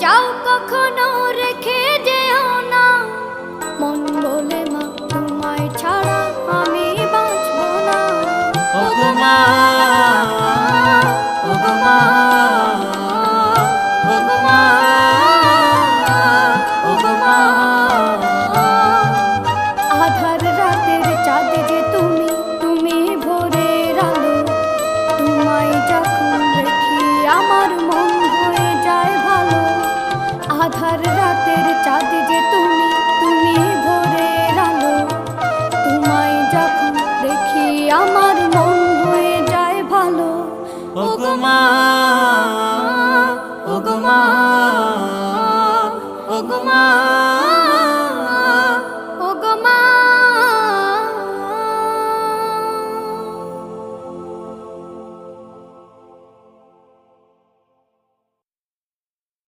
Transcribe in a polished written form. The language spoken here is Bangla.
যাও কখনো রেখে যেও না, মন বলে মা তোমায় ছাড়া আমি বাঁচব না। ওগো মা, ওগো মা, ওগো মা, ওগো মা। আধার রাতের চাঁদ যে তুমি, তুমি ভোরের আলো, তোমায় যখন দেখি আমার মন হয়ে যায় ভালো। আধার রাতের চাঁদ যে তুমি, তুমি ভোরের আলো, তোমায় যখন দেখি আমার মন হয়ে যায় ভালো। ওগো মা, ওগো মা, ওগো মা।